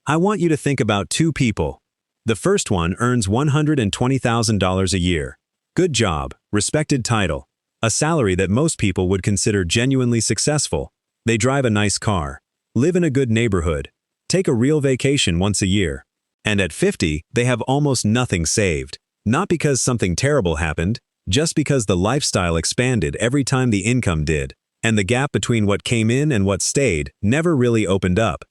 I want you to think about two people. The first one earns $120,000 a year. Good job, respected title, a salary that most people would consider genuinely successful. They drive a nice car, live in a good neighborhood, take a real vacation once a year. And at 50, they have almost nothing saved. Not because something terrible happened, just because the lifestyle expanded every time the income did, and the gap between what came in and what stayed never really opened up.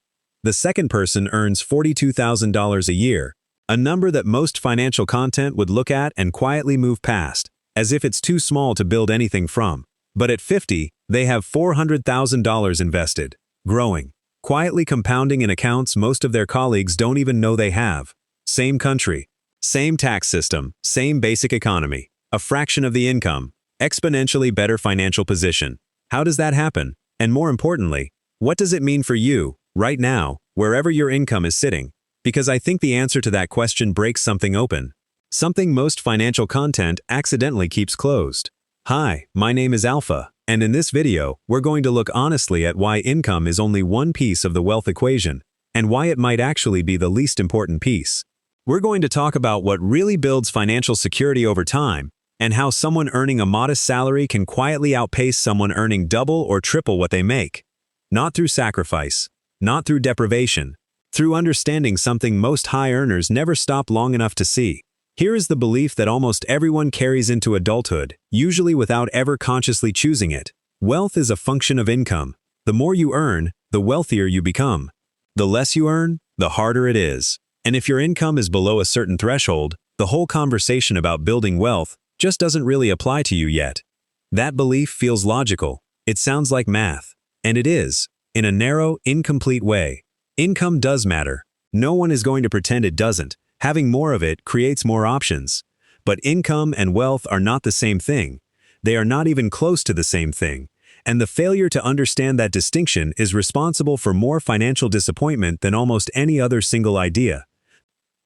The second person earns $42,000 a year, a number that most financial content would look at and quietly move past, as if it's too small to build anything from. But at 50, they have $400,000 invested, growing, quietly compounding in accounts most of their colleagues don't even know they have. Same country, same tax system, same basic economy, a fraction of the income, exponentially better financial position. How does that happen? And more importantly, what does it mean for you, right now, wherever your income is sitting? Because I think the answer to that question breaks something open. Something most financial content accidentally keeps closed. Hi, my name is Alpha, and in this video, we're going to look honestly at why income is only one piece of the wealth equation, and why it might actually be the least important piece. We're going to talk about what really builds financial security over time, and how someone earning a modest salary can quietly outpace someone earning double or triple what they make. Not through sacrifice, not through deprivation, through understanding something most high earners never stop long enough to see. Here is the belief that almost everyone carries into adulthood, usually without ever consciously choosing it. Wealth is a function of income. The more you earn, the wealthier you become. The less you earn, the harder it is. And if your income is below a certain threshold, the whole conversation about building wealth just doesn't really apply to you yet. That belief feels logical. It sounds like math. And it is, in a narrow, incomplete way. Income does matter. No one is going to pretend it doesn't. Having more of it creates more options. But income and wealth are not the same thing. They are not even close to the same thing. And the failure to understand that distinction is responsible for more financial disappointment than almost any other single idea.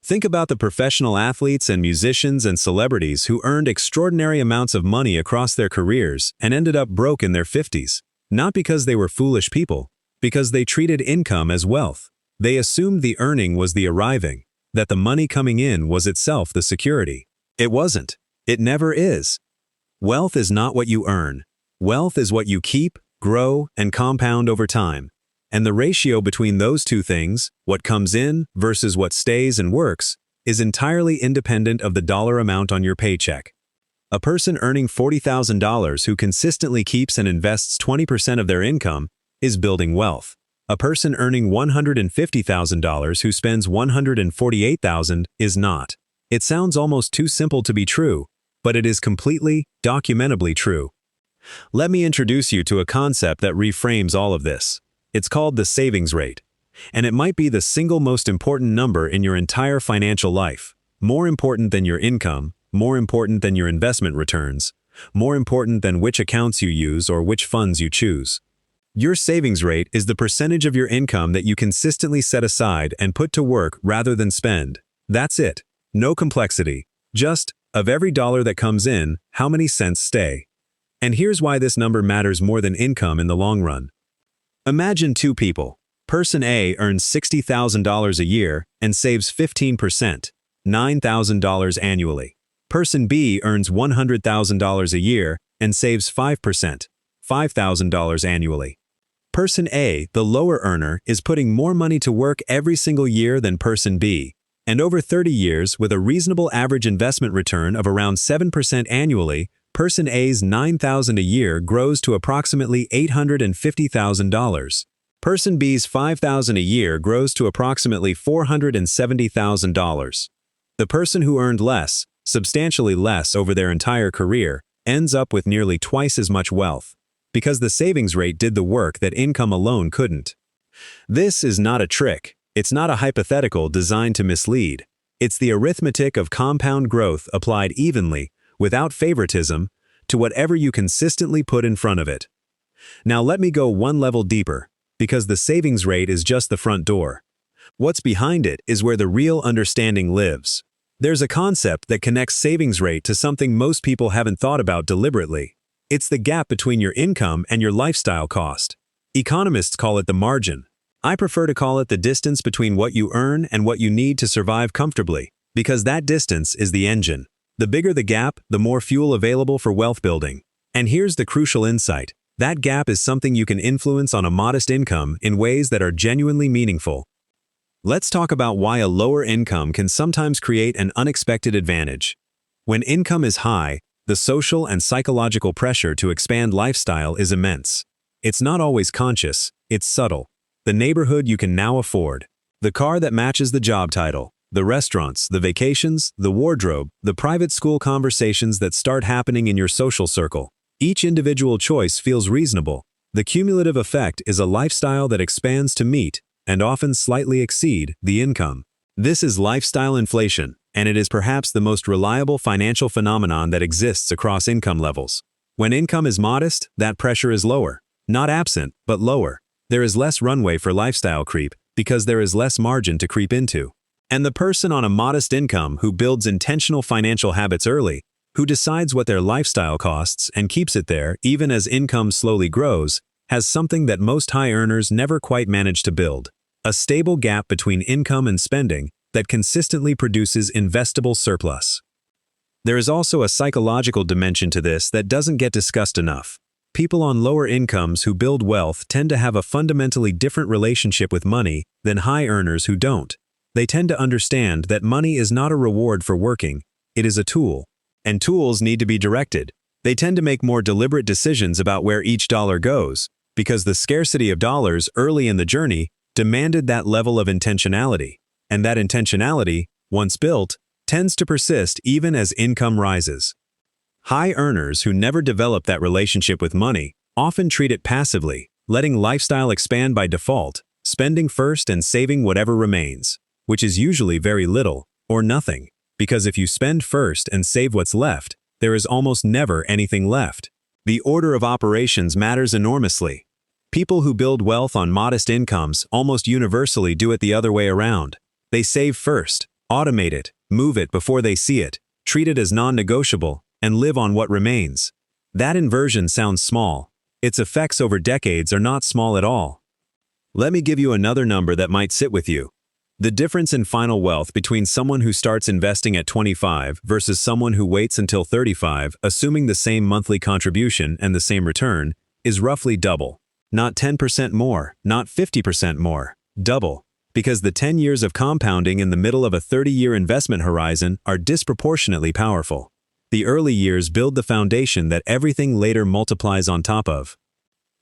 Think about the professional athletes and musicians and celebrities who earned extraordinary amounts of money across their careers and ended up broke in their 50s. Not because they were foolish people, because they treated income as wealth. They assumed the earning was the arriving, that the money coming in was itself the security. It wasn't. It never is. Wealth is not what you earn. Wealth is what you keep, grow, and compound over time. And the ratio between those two things, what comes in versus what stays and works, is entirely independent of the dollar amount on your paycheck. A person earning $40,000 who consistently keeps and invests 20% of their income is building wealth. A person earning $150,000 who spends $148,000 is not. It sounds almost too simple to be true, but it is completely, documentably true. Let me introduce you to a concept that reframes all of this. It's called the savings rate. And it might be the single most important number in your entire financial life. More important than your income, more important than your investment returns, more important than which accounts you use or which funds you choose. Your savings rate is the percentage of your income that you consistently set aside and put to work rather than spend. That's it. No complexity. Just, of every dollar that comes in, how many cents stay? And here's why this number matters more than income in the long run. Imagine two people. Person A earns $60,000 a year and saves 15%, $9,000 annually. Person B earns $100,000 a year and saves 5%, $5,000 annually. Person A, the lower earner, is putting more money to work every single year than Person B. And over 30 years, with a reasonable average investment return of around 7% annually, Person A's $9,000 a year grows to approximately $850,000. Person B's $5,000 a year grows to approximately $470,000. The person who earned less, substantially less over their entire career, ends up with nearly twice as much wealth, because the savings rate did the work that income alone couldn't. This is not a trick. It's not a hypothetical designed to mislead. It's the arithmetic of compound growth applied evenly, without favoritism, to whatever you consistently put in front of it. Now let me go one level deeper, because the savings rate is just the front door. What's behind it is where the real understanding lives. There's a concept that connects savings rate to something most people haven't thought about deliberately. It's the gap between your income and your lifestyle cost. Economists call it the margin. I prefer to call it the distance between what you earn and what you need to survive comfortably, because that distance is the engine. The bigger the gap, the more fuel available for wealth building. And here's the crucial insight. That gap is something you can influence on a modest income in ways that are genuinely meaningful. Let's talk about why a lower income can sometimes create an unexpected advantage. When income is high, the social and psychological pressure to expand lifestyle is immense. It's not always conscious, it's subtle. The neighborhood you can now afford, the car that matches the job title, the restaurants, the vacations, the wardrobe, the private school conversations that start happening in your social circle. Each individual choice feels reasonable. The cumulative effect is a lifestyle that expands to meet, and often slightly exceed, the income. This is lifestyle inflation, and it is perhaps the most reliable financial phenomenon that exists across income levels. When income is modest, that pressure is lower. Not absent, but lower. There is less runway for lifestyle creep, because there is less margin to creep into. And the person on a modest income who builds intentional financial habits early, who decides what their lifestyle costs and keeps it there even as income slowly grows, has something that most high earners never quite manage to build: a stable gap between income and spending that consistently produces investable surplus. There is also a psychological dimension to this that doesn't get discussed enough. People on lower incomes who build wealth tend to have a fundamentally different relationship with money than high earners who don't. They tend to understand that money is not a reward for working, it is a tool. And tools need to be directed. They tend to make more deliberate decisions about where each dollar goes, because the scarcity of dollars early in the journey demanded that level of intentionality. And that intentionality, once built, tends to persist even as income rises. High earners who never develop that relationship with money often treat it passively, letting lifestyle expand by default, spending first and saving whatever remains, which is usually very little or nothing. Because if you spend first and save what's left, there is almost never anything left. The order of operations matters enormously. People who build wealth on modest incomes almost universally do it the other way around. They save first, automate it, move it before they see it, treat it as non-negotiable, and live on what remains. That inversion sounds small. Its effects over decades are not small at all. Let me give you another number that might sit with you. The difference in final wealth between someone who starts investing at 25 versus someone who waits until 35, assuming the same monthly contribution and the same return, is roughly double. Not 10% more, not 50% more, double. Because the 10 years of compounding in the middle of a 30-year investment horizon are disproportionately powerful. The early years build the foundation that everything later multiplies on top of.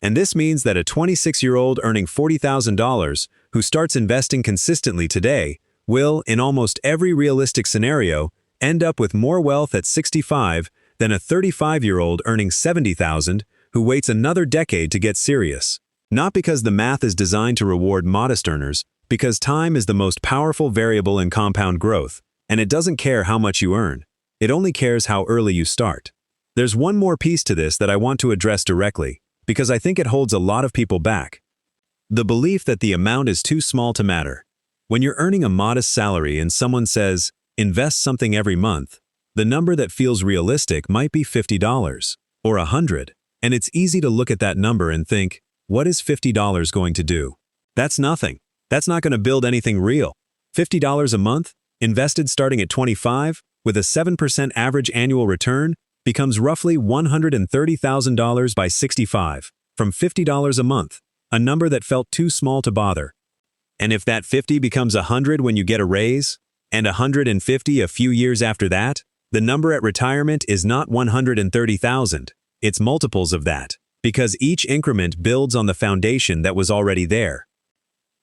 And this means that a 26-year-old earning $40,000 who starts investing consistently today will, in almost every realistic scenario, end up with more wealth at 65 than a 35-year-old earning $70,000 who waits another decade to get serious. Not because the math is designed to reward modest earners, because time is the most powerful variable in compound growth, and it doesn't care how much you earn. It only cares how early you start. There's one more piece to this that I want to address directly, because I think it holds a lot of people back. The belief that the amount is too small to matter. When you're earning a modest salary and someone says, invest something every month, the number that feels realistic might be $50 or $100, and it's easy to look at that number and think, what is $50 going to do? That's nothing. That's not going to build anything real. $50 a month, invested starting at 25, with a 7% average annual return, becomes roughly $130,000 by 65, from $50 a month, a number that felt too small to bother. And if that 50 becomes 100 when you get a raise, and 150 a few years after that, the number at retirement is not 130,000, it's multiples of that, because each increment builds on the foundation that was already there.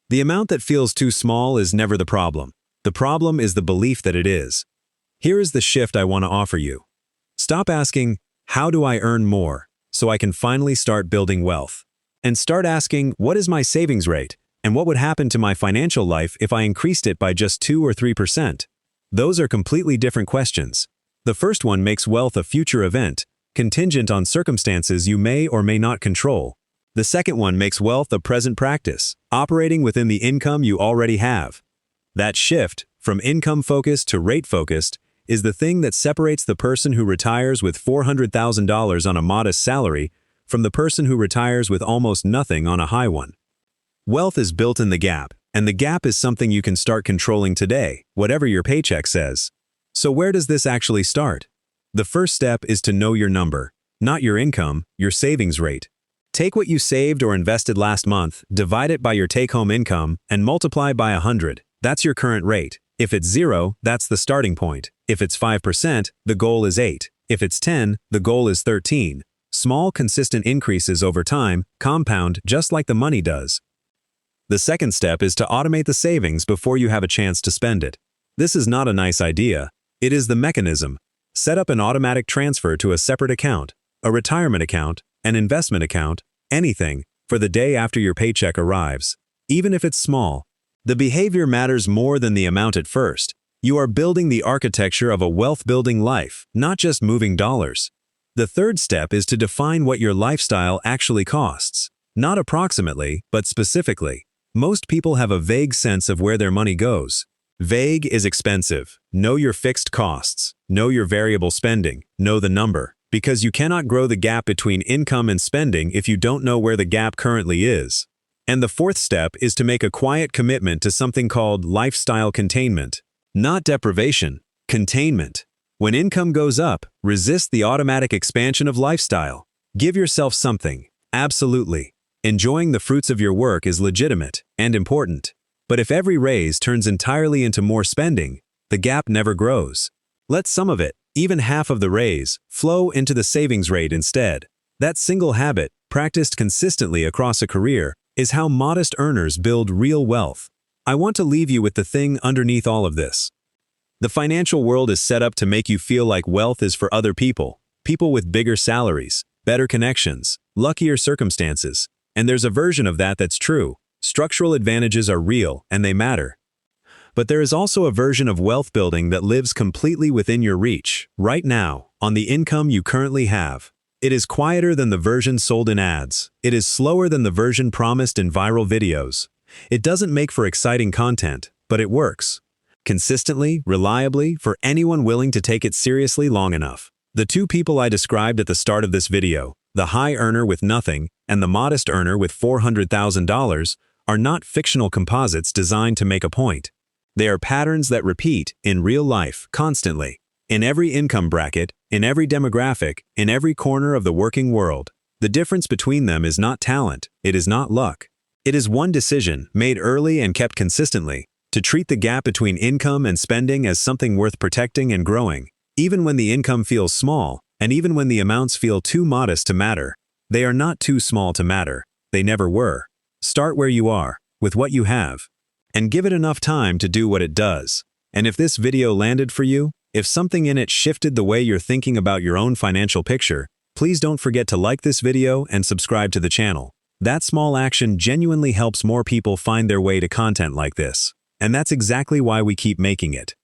The amount that feels too small is never the problem. The problem is the belief that it is. Here is the shift I want to offer you. Stop asking, how do I earn more, so I can finally start building wealth? And start asking, what is my savings rate, and what would happen to my financial life if I increased it by just 2 or 3%? Those are completely different questions. The first one makes wealth a future event, contingent on circumstances you may or may not control. The second one makes wealth a present practice, operating within the income you already have. That shift, from income-focused to rate-focused, is the thing that separates the person who retires with $400,000 on a modest salary from the person who retires with almost nothing on a high one. Wealth is built in the gap, and the gap is something you can start controlling today, whatever your paycheck says. So where does this actually start? The first step is to know your number, not your income, your savings rate. Take what you saved or invested last month, divide it by your take-home income, and multiply by 100. That's your current rate. If it's 0, that's the starting point. If it's 5%, the goal is 8. If it's 10, the goal is 13. Small, consistent increases over time compound just like the money does. The second step is to automate the savings before you have a chance to spend it. This is not a nice idea. It is the mechanism. Set up an automatic transfer to a separate account, a retirement account, an investment account, anything, for the day after your paycheck arrives. Even if it's small, the behavior matters more than the amount at first. You are building the architecture of a wealth-building life, not just moving dollars. The third step is to define what your lifestyle actually costs. Not approximately, but specifically. Most people have a vague sense of where their money goes. Vague is expensive. Know your fixed costs. Know your variable spending. Know the number. Because you cannot grow the gap between income and spending if you don't know where the gap currently is. And the fourth step is to make a quiet commitment to something called lifestyle containment. Not deprivation, containment. When income goes up, resist the automatic expansion of lifestyle. Give yourself something. Absolutely. Enjoying the fruits of your work is legitimate and important. But if every raise turns entirely into more spending, the gap never grows. Let some of it, even half of the raise, flow into the savings rate instead. That single habit, practiced consistently across a career, is how modest earners build real wealth. I want to leave you with the thing underneath all of this. The financial world is set up to make you feel like wealth is for other people, people with bigger salaries, better connections, luckier circumstances. And there's a version of that that's true. Structural advantages are real, and they matter. But there is also a version of wealth building that lives completely within your reach, right now, on the income you currently have. It is quieter than the version sold in ads. It is slower than the version promised in viral videos. It doesn't make for exciting content, but it works. Consistently, reliably, for anyone willing to take it seriously long enough. The two people I described at the start of this video, the high earner with nothing and the modest earner with $400,000, are not fictional composites designed to make a point. They are patterns that repeat in real life constantly, in every income bracket, in every demographic, in every corner of the working world. The difference between them is not talent, it is not luck. It is one decision, made early and kept consistently, to treat the gap between income and spending as something worth protecting and growing. Even when the income feels small, and even when the amounts feel too modest to matter, they are not too small to matter. They never were. Start where you are, with what you have, and give it enough time to do what it does. And if this video landed for you, if something in it shifted the way you're thinking about your own financial picture, please don't forget to like this video and subscribe to the channel. That small action genuinely helps more people find their way to content like this. And that's exactly why we keep making it.